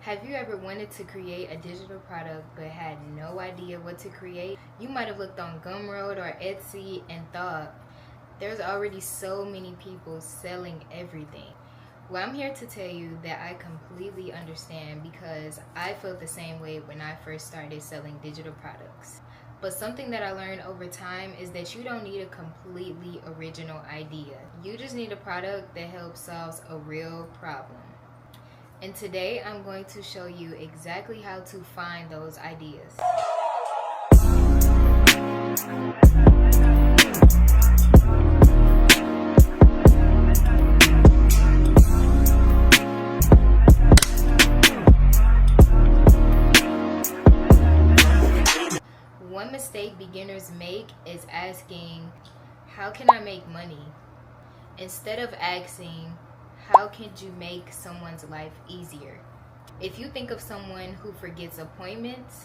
Have you ever wanted to create a digital product but had no idea what to create? You might have looked on Gumroad or Etsy and thought, there's already so many people selling everything. Well, I'm here to tell you that I completely understand because I felt the same way when I first started selling digital products. But something that I learned over time is that you don't need a completely original idea. You just need a product that helps solve a real problem. And today I'm going to show you exactly how to find those ideas. One mistake beginners make is asking, how can I make money? Instead of asking, how can you make someone's life easier? If you think of someone who forgets appointments,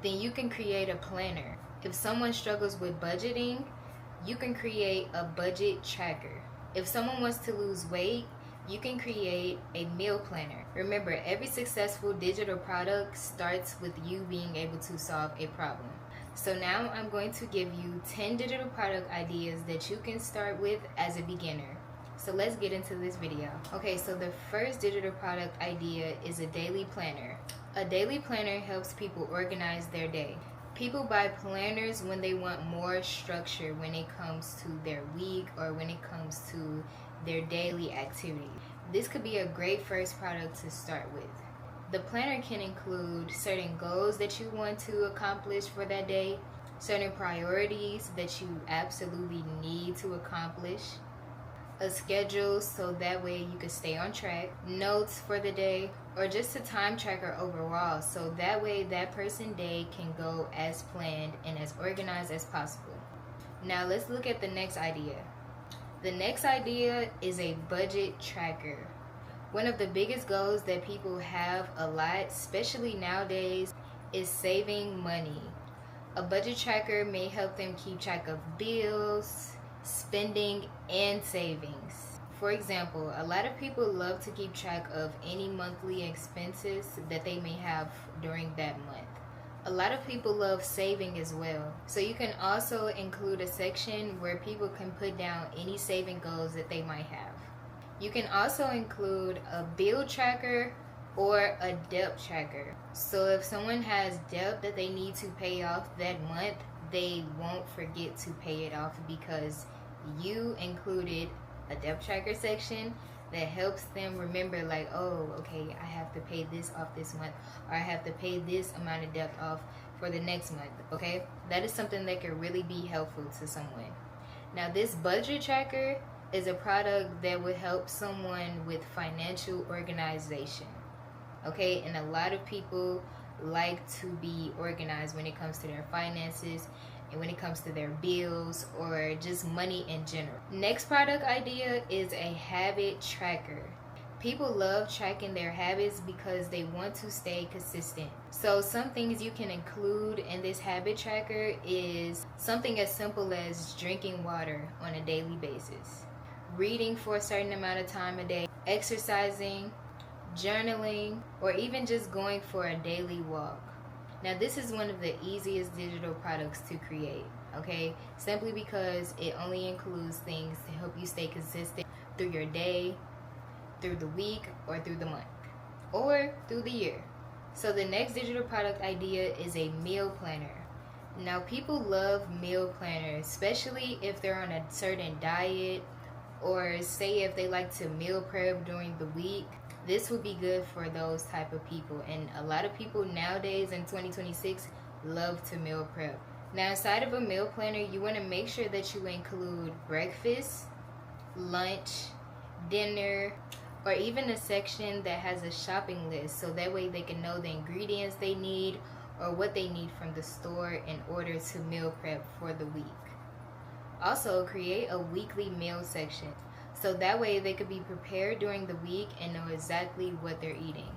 then you can create a planner. If someone struggles with budgeting, you can create a budget tracker. If someone wants to lose weight, you can create a meal planner. Remember, every successful digital product starts with you being able to solve a problem. So now I'm going to give you 10 digital product ideas that you can start with as a beginner. So let's get into this video. Okay, so the first digital product idea is a daily planner. A daily planner helps people organize their day. People buy planners when they want more structure when it comes to their week or when it comes to their daily activity. This could be a great first product to start with. The planner can include certain goals that you want to accomplish for that day, certain priorities that you absolutely need to accomplish, a schedule so that way you can stay on track, notes for the day, or just a time tracker overall so that way that person's day can go as planned and as organized as possible. Now let's look at the next idea. The next idea is a budget tracker. One of the biggest goals that people have a lot, especially nowadays, is saving money. A budget tracker may help them keep track of bills, spending, and savings. For example, a lot of people love to keep track of any monthly expenses that they may have during that month. A lot of people love saving as well. So you can also include a section where people can put down any saving goals that they might have. You can also include a bill tracker or a debt tracker. So if someone has debt that they need to pay off that month, they won't forget to pay it off because you included a debt tracker section that helps them remember, like, oh, okay, I have to pay this off this month, or I have to pay this amount of debt off for the next month. Okay, that is something that can really be helpful to someone. Now this budget tracker is a product that would help someone with financial organization. Okay, and a lot of people like to be organized when it comes to their finances and when it comes to their bills or just money in general. Next product idea is a habit tracker. People love tracking their habits because they want to stay consistent. So some things you can include in this habit tracker is something as simple as drinking water on a daily basis, reading for a certain amount of time a day, exercising, journaling, or even just going for a daily walk. Now this is one of the easiest digital products to create, okay? Simply because it only includes things to help you stay consistent through your day, through the week, or through the month, or through the year. So the next digital product idea is a meal planner. Now people love meal planners, especially if they're on a certain diet, or say if they like to meal prep during the week. This would be good for those type of people, and a lot of people nowadays in 2026 love to meal prep. Now inside of a meal planner, you want to make sure that you include breakfast, lunch, dinner, or even a section that has a shopping list so that way they can know the ingredients they need or what they need from the store in order to meal prep for the week. Also create a weekly meal section so that way they could be prepared during the week and know exactly what they're eating.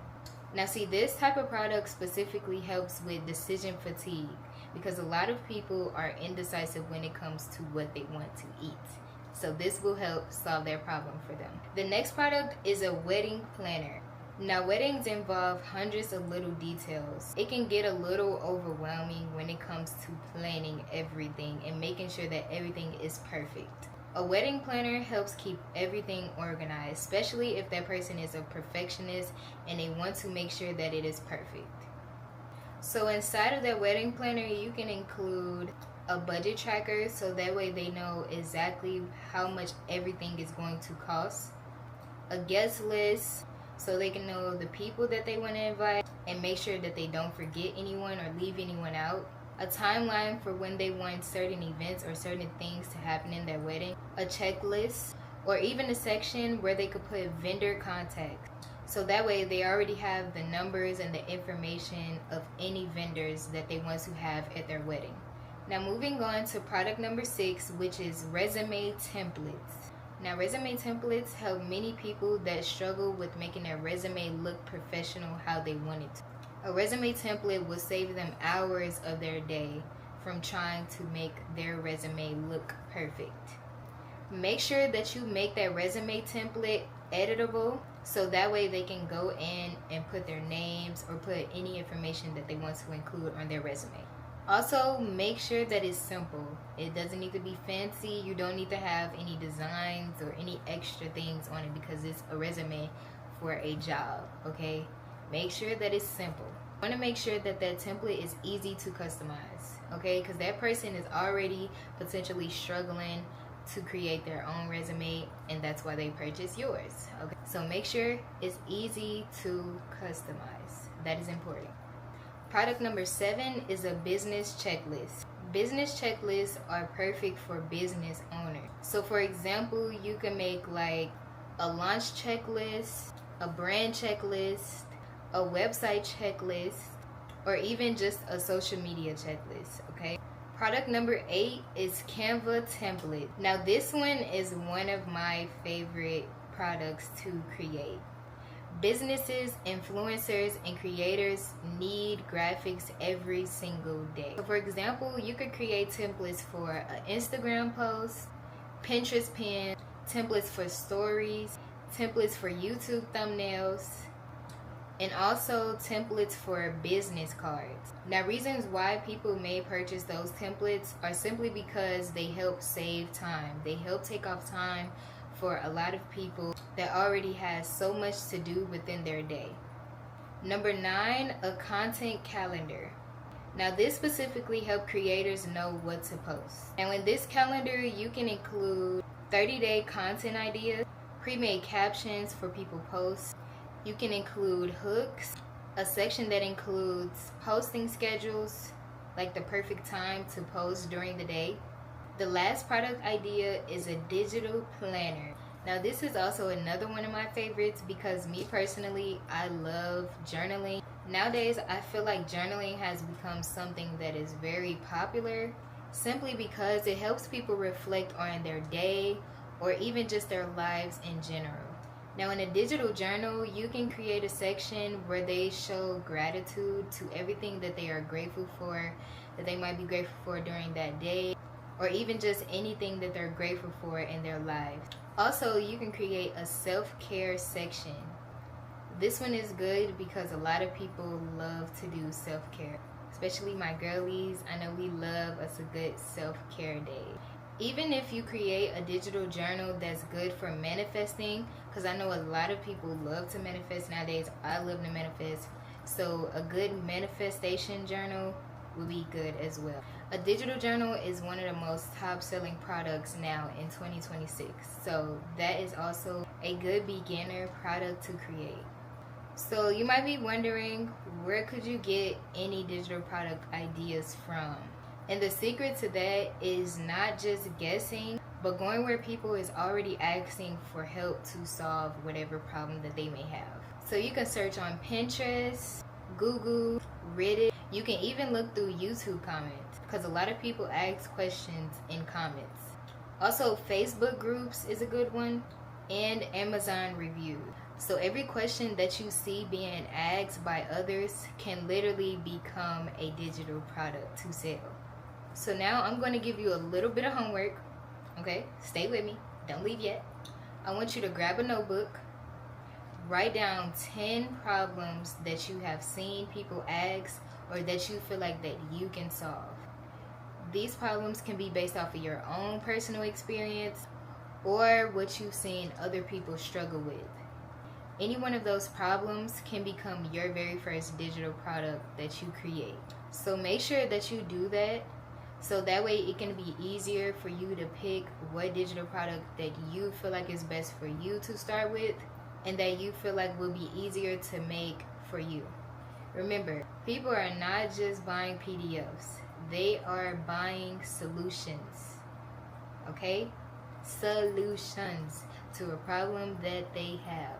Now see, this type of product specifically helps with decision fatigue because a lot of people are indecisive when it comes to what they want to eat. So this will help solve their problem for them. The next product is a wedding planner. Now, weddings involve hundreds of little details. It can get a little overwhelming when it comes to planning everything and making sure that everything is perfect. A wedding planner helps keep everything organized, especially if that person is a perfectionist and they want to make sure that it is perfect. So inside of that wedding planner, you can include a budget tracker so that way they know exactly how much everything is going to cost, a guest list so they can know the people that they want to invite and make sure that they don't forget anyone or leave anyone out, a timeline for when they want certain events or certain things to happen in their wedding, a checklist, or even a section where they could put vendor contact. So that way they already have the numbers and the information of any vendors that they want to have at their wedding. Now moving on to product number 6, which is resume templates. Now, resume templates help many people that struggle with making their resume look professional how they want it to. A resume template will save them hours of their day from trying to make their resume look perfect. Make sure that you make that resume template editable so that way they can go in and put their names or put any information that they want to include on their resume. Also, make sure that it's simple. It doesn't need to be fancy. You don't need to have any designs or any extra things on it because it's a resume for a job, okay? Make sure that it's simple. You want to make sure that that template is easy to customize, okay? Because that person is already potentially struggling to create their own resume, and that's why they purchase yours, okay? So make sure it's easy to customize. That is important. Product number 7 is a business checklist. Business checklists are perfect for business owners. So for example, you can make like a launch checklist, a brand checklist, a website checklist, or even just a social media checklist, okay? Product number 8 is Canva template. Now this one is one of my favorite products to create. Businesses, influencers, and creators need graphics every single day. So for example, you could create templates for an Instagram post, Pinterest pin, templates for stories, templates for YouTube thumbnails, and also templates for business cards. Now, reasons why people may purchase those templates are simply because they help save time. They help take off time for a lot of people that already has so much to do within their day. Number 9, a content calendar. Now this specifically helps creators know what to post. And in this calendar, you can include 30-day content ideas, pre-made captions for people posts. You can include hooks, a section that includes posting schedules, like the perfect time to post during the day. The last product idea is a digital planner. Now this is also another one of my favorites because me personally, I love journaling. Nowadays, I feel like journaling has become something that is very popular simply because it helps people reflect on their day or even just their lives in general. Now in a digital journal, you can create a section where they show gratitude to everything that they are grateful for, that they might be grateful for during that day, or even just anything that they're grateful for in their lives. Also, you can create a self-care section. This one is good because a lot of people love to do self-care, especially my girlies. I know we love us a good self-care day. Even if you create a digital journal that's good for manifesting, because I know a lot of people love to manifest nowadays. I love to manifest. So a good manifestation journal will be good as well. A digital journal is one of the most top-selling products now in 2026. So that is also a good beginner product to create. So you might be wondering, where could you get any digital product ideas from? And the secret to that is not just guessing, but going where people is already asking for help to solve whatever problem that they may have. So you can search on Pinterest, Google, Reddit. You can even look through YouTube comments because a lot of people ask questions in comments. Also, Facebook groups is a good one, and Amazon reviews. So every question that you see being asked by others can literally become a digital product to sell. So now I'm going to give you a little bit of homework. Okay, stay with me. Don't leave yet. I want you to grab a notebook, Write down 10 problems that you have seen people ask or that you feel like that you can solve. These problems can be based off of your own personal experience or what you've seen other people struggle with. Any one of those problems can become your very first digital product that you create. So make sure that you do that, so that way it can be easier for you to pick what digital product that you feel like is best for you to start with and that you feel like will be easier to make for you. Remember, people are not just buying PDFs, they are buying solutions. Okay? Solutions to a problem that they have.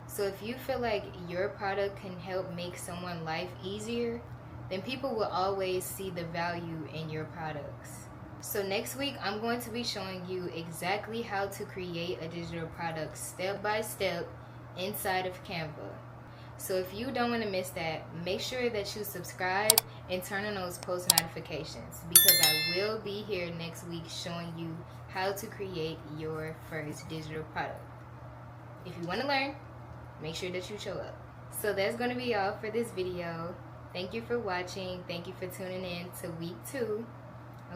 So if you feel like your product can help make someone's life easier, then people will always see the value in your products. So next week, I'm going to be showing you exactly how to create a digital product step by step inside of Canva. So if you don't want to miss that, make sure that you subscribe and turn on those post notifications, because I will be here next week showing you how to create your first digital product. If you want to learn, make sure that you show up. So that's going to be all for this video. Thank you for watching. Thank you for tuning in to week 2.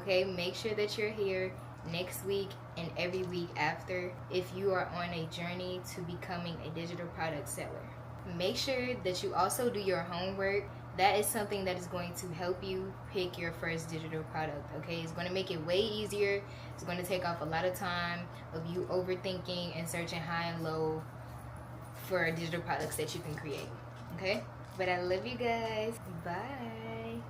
Okay, make sure that you're here next week and every week after if you are on a journey to becoming a digital product seller. Make sure that you also do your homework. That is something that is going to help you pick your first digital product. Okay, it's going to make it way easier. It's going to take off a lot of time of you overthinking and searching high and low for digital products that you can create. Okay, but I love you guys. Bye.